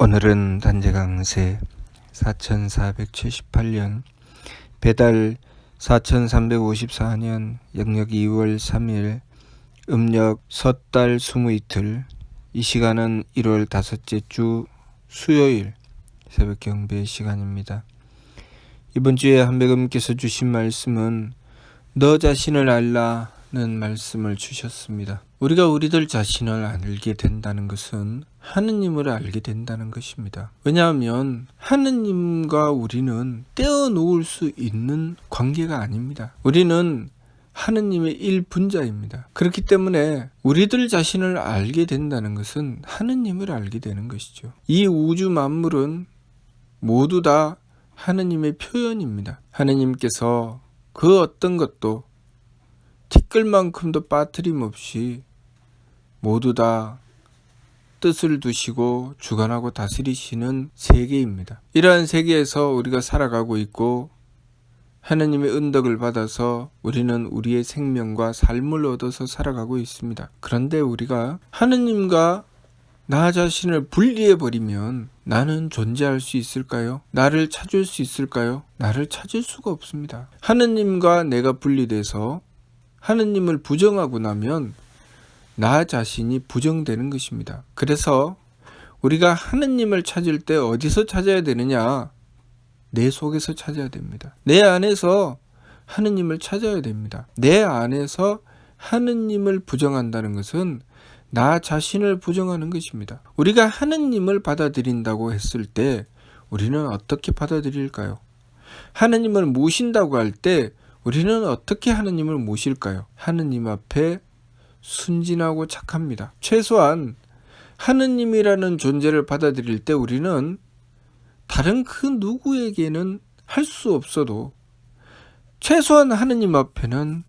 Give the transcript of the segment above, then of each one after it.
오늘은 단재강세 4478년 배달 4354년 영력 2월 3일 음력 섣달 20이틀. 이 시간은 1월 5째 주 수요일 새벽 경배 시간입니다. 이번 주에 한백음께서 주신 말씀은 너 자신을 알라는 말씀을 주셨습니다. 우리가 우리들 자신을 알게 된다는 것은 하느님을 알게 된다는 것입니다. 왜냐하면 하느님과 우리는 떼어놓을 수 있는 관계가 아닙니다. 우리는 하느님의 일분자입니다. 그렇기 때문에 우리들 자신을 알게 된다는 것은 하느님을 알게 되는 것이죠. 이 우주 만물은 모두 다 하느님의 표현입니다. 하느님께서 그 어떤 것도 티끌만큼도 빠트림없이 모두 다 뜻을 두시고 주관하고 다스리시는 세계입니다. 이러한 세계에서 우리가 살아가고 있고 하느님의 은덕을 받아서 우리는 우리의 생명과 삶을 얻어서 살아가고 있습니다. 그런데 우리가 하느님과 나 자신을 분리해버리면 나는 존재할 수 있을까요? 나를 찾을 수 있을까요? 나를 찾을 수가 없습니다. 하느님과 내가 분리돼서 하느님을 부정하고 나면 나 자신이 부정되는 것입니다. 그래서 우리가 하느님을 찾을 때 어디서 찾아야 되느냐? 내 속에서 찾아야 됩니다. 내 안에서 하느님을 찾아야 됩니다. 내 안에서 하느님을 부정한다는 것은 나 자신을 부정하는 것입니다. 우리가 하느님을 받아들인다고 했을 때 우리는 어떻게 받아들일까요? 하느님을 모신다고 할 때 우리는 어떻게 하느님을 모실까요? 하느님 앞에 순진하고 착합니다. 최소한 하느님이라는 존재를 받아들일 때 우리는 다른 그 누구에게는 할 수 없어도 최소한 하느님 앞에는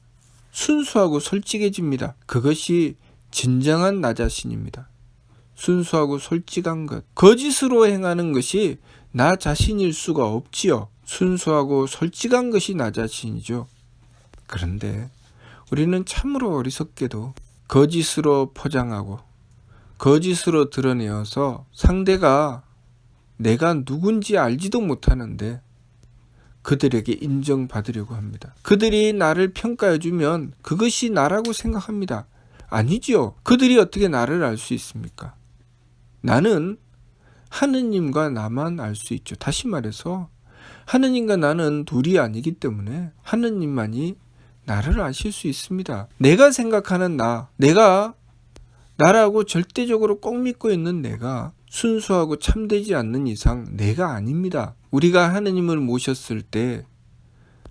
순수하고 솔직해집니다. 그것이 진정한 나 자신입니다. 순수하고 솔직한 것. 거짓으로 행하는 것이 나 자신일 수가 없지요. 순수하고 솔직한 것이 나 자신이죠. 그런데 우리는 참으로 어리석게도 거짓으로 포장하고 거짓으로 드러내어서 상대가 내가 누군지 알지도 못하는데 그들에게 인정받으려고 합니다. 그들이 나를 평가해주면 그것이 나라고 생각합니다. 아니지요. 그들이 어떻게 나를 알 수 있습니까? 나는 하느님과 나만 알 수 있죠. 다시 말해서 하느님과 나는 둘이 아니기 때문에 하느님만이 나를 아실 수 있습니다. 내가 생각하는 내가 나라고 절대적으로 꼭 믿고 있는 내가 순수하고 참되지 않는 이상 내가 아닙니다. 우리가 하느님을 모셨을 때,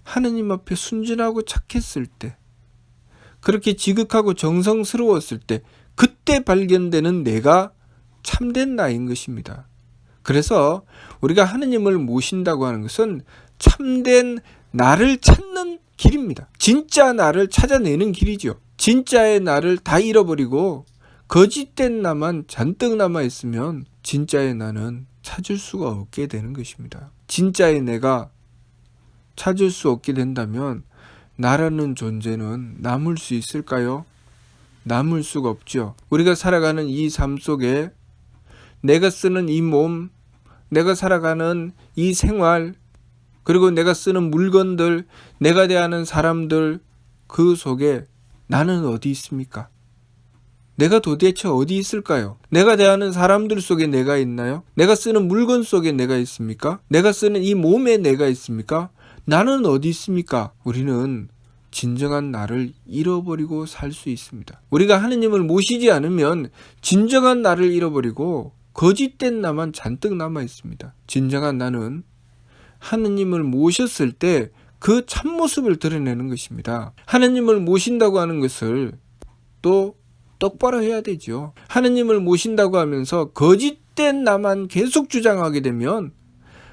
하느님 앞에 순진하고 착했을 때, 그렇게 지극하고 정성스러웠을 때, 그때 발견되는 내가 참된 나인 것입니다. 그래서 우리가 하느님을 모신다고 하는 것은 참된 나를 찾는 길입니다. 진짜 나를 찾아내는 길이죠. 진짜의 나를 다 잃어버리고 거짓된 나만 잔뜩 남아있으면 진짜의 나는 찾을 수가 없게 되는 것입니다. 진짜의 내가 찾을 수 없게 된다면 나라는 존재는 남을 수 있을까요? 남을 수가 없죠. 우리가 살아가는 이 삶 속에 내가 쓰는 이 몸, 내가 살아가는 이 생활, 그리고 내가 쓰는 물건들, 내가 대하는 사람들, 그 속에 나는 어디 있습니까? 내가 도대체 어디 있을까요? 내가 대하는 사람들 속에 내가 있나요? 내가 쓰는 물건 속에 내가 있습니까? 내가 쓰는 이 몸에 내가 있습니까? 나는 어디 있습니까? 우리는 진정한 나를 잃어버리고 살 수 있습니다. 우리가 하느님을 모시지 않으면 진정한 나를 잃어버리고 거짓된 나만 잔뜩 남아 있습니다. 진정한 나는 하느님을 모셨을 때 그 참모습을 드러내는 것입니다. 하느님을 모신다고 하는 것을 또 똑바로 해야 되죠. 하느님을 모신다고 하면서 거짓된 나만 계속 주장하게 되면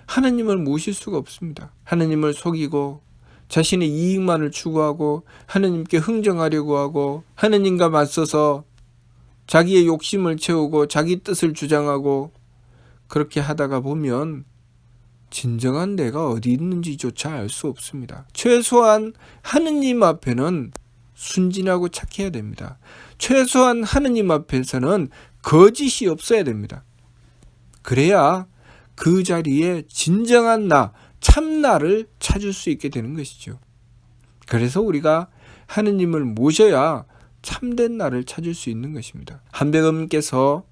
하느님을 모실 수가 없습니다. 하느님을 속이고 자신의 이익만을 추구하고 하느님께 흥정하려고 하고 하느님과 맞서서 자기의 욕심을 채우고 자기 뜻을 주장하고 그렇게 하다가 보면 진정한 내가 어디 있는지조차 알 수 없습니다. 최소한 하느님 앞에는 순진하고 착해야 됩니다. 최소한 하느님 앞에서는 거짓이 없어야 됩니다. 그래야 그 자리에 진정한 나, 참나를 찾을 수 있게 되는 것이죠. 그래서 우리가 하느님을 모셔야 참된 나를 찾을 수 있는 것입니다. 한백음께서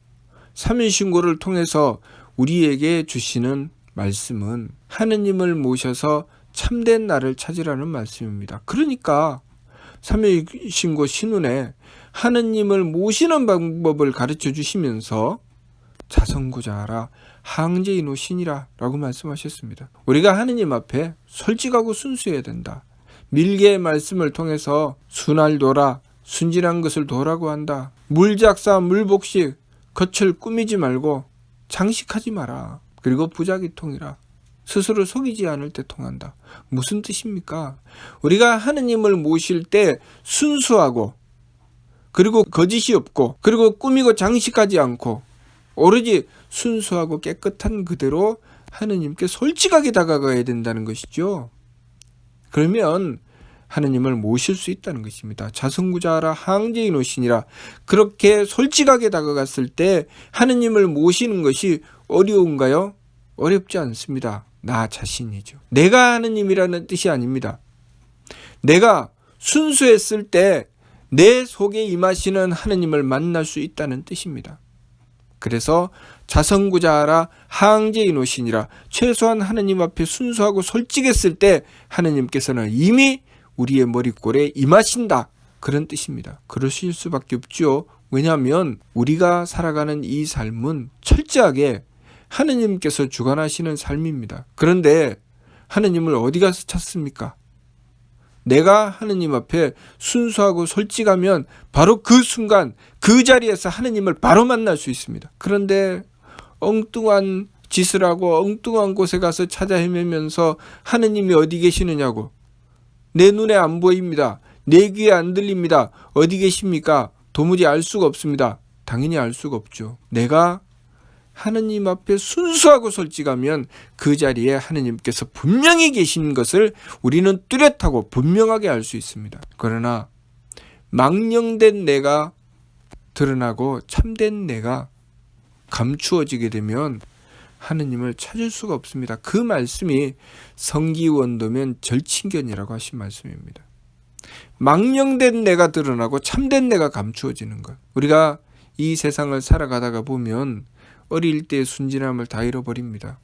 삼일신고를 통해서 우리에게 주시는 말씀은 하느님을 모셔서 참된 나를 찾으라는 말씀입니다. 그러니까 삼일신고 신운에 하느님을 모시는 방법을 가르쳐 주시면서 자성구자하라 항제이노신이라 라고 말씀하셨습니다. 우리가 하느님 앞에 솔직하고 순수해야 된다. 밀개의 말씀을 통해서 순알도라, 순진한 것을 도라고 한다. 물작사 물복식 겉을 꾸미지 말고 장식하지 마라. 그리고 부자기통이라, 스스로 속이지 않을 때 통한다. 무슨 뜻입니까? 우리가 하느님을 모실 때 순수하고, 그리고 거짓이 없고, 그리고 꾸미고 장식하지 않고, 오로지 순수하고 깨끗한 그대로 하느님께 솔직하게 다가가야 된다는 것이죠. 그러면 하느님을 모실 수 있다는 것입니다. 자성구자하라 항제이노신이라. 그렇게 솔직하게 다가갔을 때 하느님을 모시는 것이 어려운가요? 어렵지 않습니다. 나 자신이죠. 내가 하느님이라는 뜻이 아닙니다. 내가 순수했을 때 내 속에 임하시는 하느님을 만날 수 있다는 뜻입니다. 그래서 자성구자하라 항제이노신이라, 최소한 하느님 앞에 순수하고 솔직했을 때 하느님께서는 이미 우리의 머릿골에 임하신다, 그런 뜻입니다. 그러실 수밖에 없죠. 왜냐하면 우리가 살아가는 이 삶은 철저하게 하느님께서 주관하시는 삶입니다. 그런데 하느님을 어디 가서 찾습니까? 내가 하느님 앞에 순수하고 솔직하면 바로 그 순간 그 자리에서 하느님을 바로 만날 수 있습니다. 그런데 엉뚱한 짓을 하고 엉뚱한 곳에 가서 찾아 헤매면서 하느님이 어디 계시느냐고, 내 눈에 안 보입니다, 내 귀에 안 들립니다, 어디 계십니까? 도무지 알 수가 없습니다. 당연히 알 수가 없죠. 내가 하느님 앞에 순수하고 솔직하면 그 자리에 하느님께서 분명히 계신 것을 우리는 뚜렷하고 분명하게 알 수 있습니다. 그러나 망령된 내가 드러나고 참된 내가 감추어지게 되면 하느님을 찾을 수가 없습니다. 그 말씀이 성기원도면 절친견이라고 하신 말씀입니다. 망령된 내가 드러나고 참된 내가 감추어지는 것. 우리가 이 세상을 살아가다가 보면 어릴 때의 순진함을 다 잃어버립니다.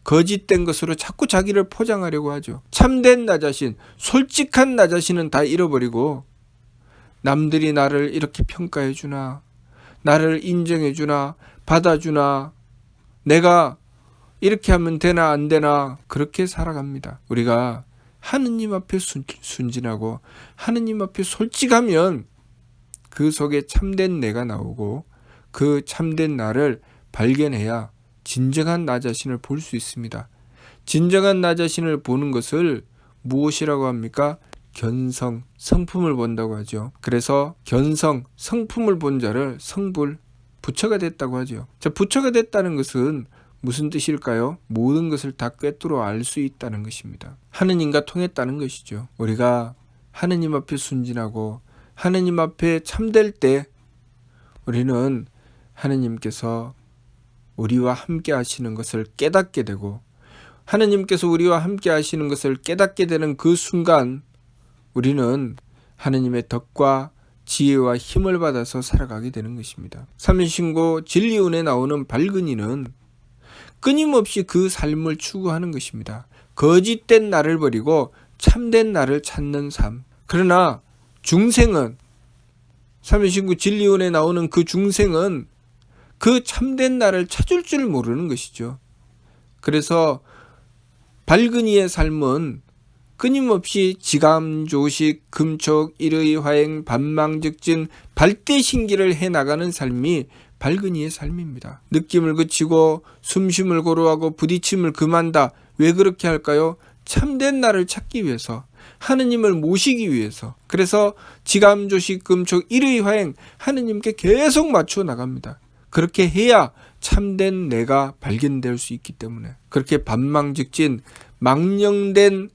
거짓된 것으로 자꾸 자기를 포장하려고 하죠. 참된 나 자신, 솔직한 나 자신은 다 잃어버리고 남들이 나를 이렇게 평가해 주나, 나를 인정해 주나, 받아주나, 내가 이렇게 하면 되나 안 되나, 그렇게 살아갑니다. 우리가 하느님 앞에 순진하고 하느님 앞에 솔직하면 그 속에 참된 내가 나오고 그 참된 나를 발견해야 진정한 나 자신을 볼 수 있습니다. 진정한 나 자신을 보는 것을 무엇이라고 합니까? 견성, 성품을 본다고 하죠. 그래서 견성, 성품을 본 자를 성불, 부처가 됐다고 하죠. 자, 부처가 됐다는 것은 무슨 뜻일까요? 모든 것을 다 꿰뚫어 알 수 있다는 것입니다. 하느님과 통했다는 것이죠. 우리가 하느님 앞에 순진하고 하느님 앞에 참될 때 우리는 하느님께서 우리와 함께 하시는 것을 깨닫게 되고, 하느님께서 우리와 함께 하시는 것을 깨닫게 되는 그 순간 우리는 하느님의 덕과 지혜와 힘을 받아서 살아가게 되는 것입니다. 삼일신고 진리운에 나오는 발근이는 끊임없이 그 삶을 추구하는 것입니다. 거짓된 나를 버리고 참된 나를 찾는 삶. 그러나 중생은, 삼일신고 진리운에 나오는 그 중생은 그 참된 나를 찾을 줄 모르는 것이죠. 그래서 발근이의 삶은 끊임없이 지감조식, 금촉, 일의 화행, 반망즉진, 발대신기를 해나가는 삶이 발근이의 삶입니다. 느낌을 그치고 숨쉼을 고루하고 부딪힘을 금한다. 왜 그렇게 할까요? 참된 나를 찾기 위해서, 하느님을 모시기 위해서. 그래서 지감조식, 금촉, 일의 화행, 하느님께 계속 맞춰 나갑니다. 그렇게 해야 참된 내가 발견될 수 있기 때문에, 그렇게 반망즉진, 망령된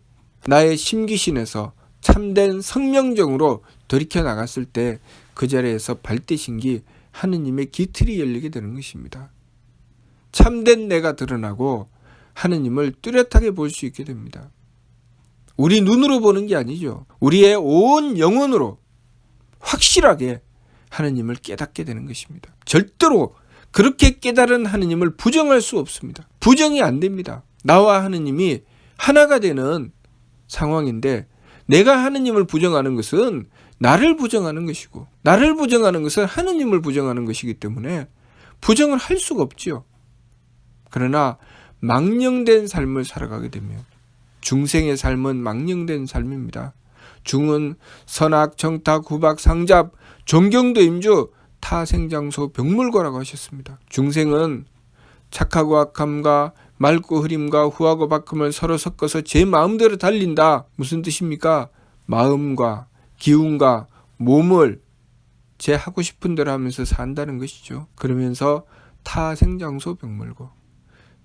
나의 심기신에서 참된 성명정으로 돌이켜 나갔을 때 그 자리에서 발대신기, 하느님의 기틀이 열리게 되는 것입니다. 참된 내가 드러나고 하느님을 뚜렷하게 볼 수 있게 됩니다. 우리 눈으로 보는 게 아니죠. 우리의 온 영혼으로 확실하게 하느님을 깨닫게 되는 것입니다. 절대로 그렇게 깨달은 하느님을 부정할 수 없습니다. 부정이 안 됩니다. 나와 하느님이 하나가 되는 상황인데 내가 하느님을 부정하는 것은 나를 부정하는 것이고 나를 부정하는 것은 하느님을 부정하는 것이기 때문에 부정을 할 수가 없지요. 그러나 망령된 삶을 살아가게 되면 중생의 삶은 망령된 삶입니다. 중은 선악, 정탁, 후박, 상잡, 존경도 임주, 타생장소, 병물거라고 하셨습니다. 중생은 착하고 악함과 맑고 흐림과 후하고 박함을 서로 섞어서 제 마음대로 달린다. 무슨 뜻입니까? 마음과 기운과 몸을 제 하고 싶은 대로 하면서 산다는 것이죠. 그러면서 타생장소 병물고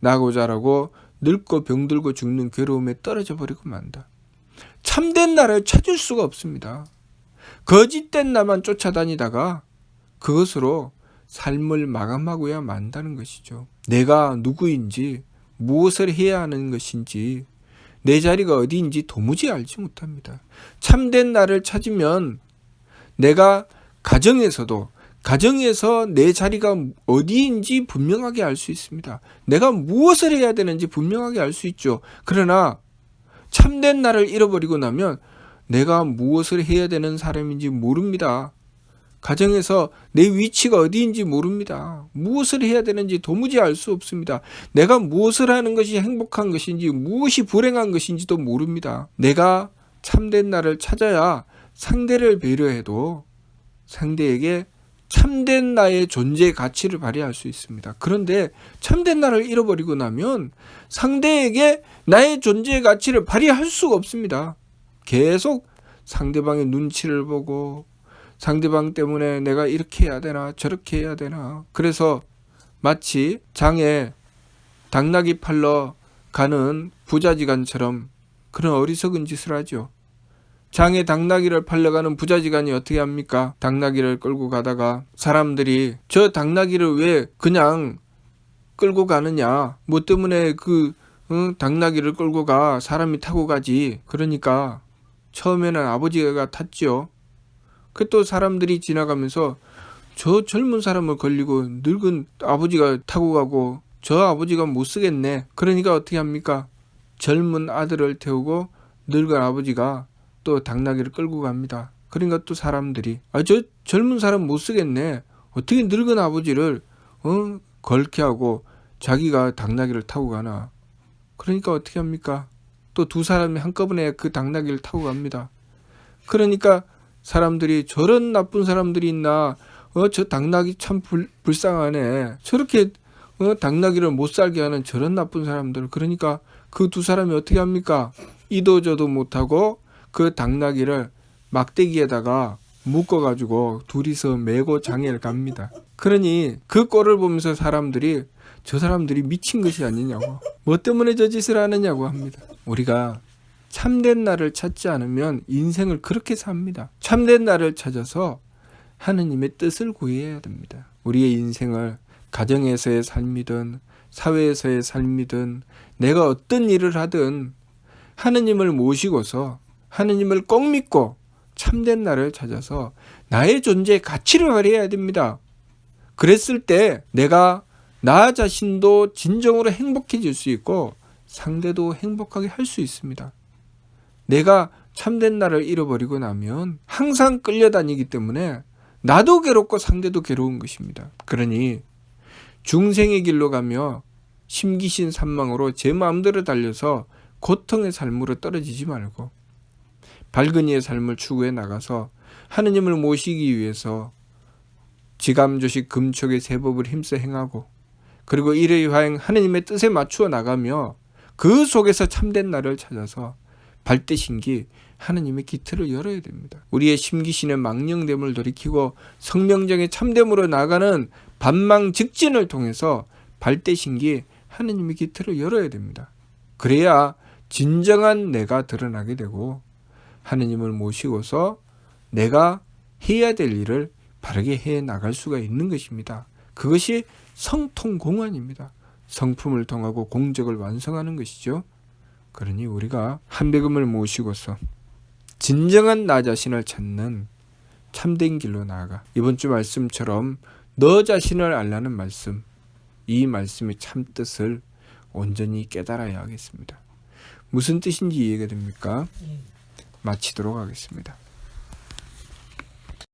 나고 자라고 늙고 병들고 죽는 괴로움에 떨어져 버리고 만다. 참된 나를 찾을 수가 없습니다. 거짓된 나만 쫓아다니다가 그것으로 삶을 마감하고야 만다는 것이죠. 내가 누구인지 무엇을 해야 하는 것인지 내 자리가 어디인지 도무지 알지 못합니다. 참된 나를 찾으면 내가 가정에서 내 자리가 어디인지 분명하게 알 수 있습니다. 내가 무엇을 해야 되는지 분명하게 알 수 있죠. 그러나 참된 나를 잃어버리고 나면 내가 무엇을 해야 되는 사람인지 모릅니다. 가정에서 내 위치가 어디인지 모릅니다. 무엇을 해야 되는지 도무지 알 수 없습니다. 내가 무엇을 하는 것이 행복한 것인지 무엇이 불행한 것인지도 모릅니다. 내가 참된 나를 찾아야 상대를 배려해도 상대에게 참된 나의 존재 가치를 발휘할 수 있습니다. 그런데 참된 나를 잃어버리고 나면 상대에게 나의 존재 가치를 발휘할 수가 없습니다. 계속 상대방의 눈치를 보고 상대방 때문에 내가 이렇게 해야 되나 저렇게 해야 되나. 그래서 마치 장에 당나귀 팔러 가는 부자지간처럼 그런 어리석은 짓을 하죠. 장에 당나귀를 팔려가는 부자지간이 어떻게 합니까? 당나귀를 끌고 가다가 사람들이 저 당나귀를 왜 그냥 끌고 가느냐? 뭐 때문에 당나귀를 끌고 가? 사람이 타고 가지. 그러니까 처음에는 아버지가 탔죠. 그 또 사람들이 지나가면서 저 젊은 사람을 걸리고 늙은 아버지가 타고 가고 저 아버지가 못 쓰겠네. 그러니까 어떻게 합니까? 젊은 아들을 태우고 늙은 아버지가 또 당나귀를 끌고 갑니다. 그러니까 또 사람들이 저 젊은 사람 못 쓰겠네. 어떻게 늙은 아버지를 걸게 하고 자기가 당나귀를 타고 가나. 그러니까 어떻게 합니까? 또 두 사람이 한꺼번에 그 당나귀를 타고 갑니다. 그러니까 사람들이 저런 나쁜 사람들이 있나. 저 당나귀 참 불쌍하네. 저렇게 당나귀를 못 살게 하는 저런 나쁜 사람들. 그러니까 그 두 사람이 어떻게 합니까? 이도 저도 못하고 그 당나귀를 막대기에다가 묶어가지고 둘이서 메고 장애를 갑니다. 그러니 그 꼴을 보면서 사람들이 저 사람들이 미친 것이 아니냐고, 뭐 때문에 저 짓을 하느냐고 합니다. 우리가 참된 나를 찾지 않으면 인생을 그렇게 삽니다. 참된 나를 찾아서 하느님의 뜻을 구해야 됩니다. 우리의 인생을 가정에서의 삶이든 사회에서의 삶이든 내가 어떤 일을 하든 하느님을 모시고서 하느님을 꼭 믿고 참된 나를 찾아서 나의 존재의 가치를 발휘해야 됩니다. 그랬을 때 내가 나 자신도 진정으로 행복해질 수 있고 상대도 행복하게 할 수 있습니다. 내가 참된 나를 잃어버리고 나면 항상 끌려다니기 때문에 나도 괴롭고 상대도 괴로운 것입니다. 그러니 중생의 길로 가며 심기신 산망으로 제 마음대로 달려서 고통의 삶으로 떨어지지 말고 밝은 이의 삶을 추구해 나가서 하느님을 모시기 위해서 지감조식 금촉의 세법을 힘써 행하고 그리고 일의 화행 하느님의 뜻에 맞추어 나가며 그 속에서 참된 나를 찾아서 발대신기 하느님의 기틀을 열어야 됩니다. 우리의 심기신의 망령됨을 돌이키고 성명정의 참됨으로 나가는 반망 직진을 통해서 발대신기 하느님의 기틀을 열어야 됩니다. 그래야 진정한 내가 드러나게 되고 하느님을 모시고서 내가 해야 될 일을 바르게 해 나갈 수가 있는 것입니다. 그것이 성통공헌입니다. 성품을 통하고 공적을 완성하는 것이죠. 그러니 우리가 한배금을 모시고서 진정한 나 자신을 찾는 참된 길로 나아가 이번 주 말씀처럼 너 자신을 알라는 말씀, 이 말씀의 참뜻을 온전히 깨달아야 하겠습니다. 무슨 뜻인지 이해가 됩니까? 마치도록 하겠습니다.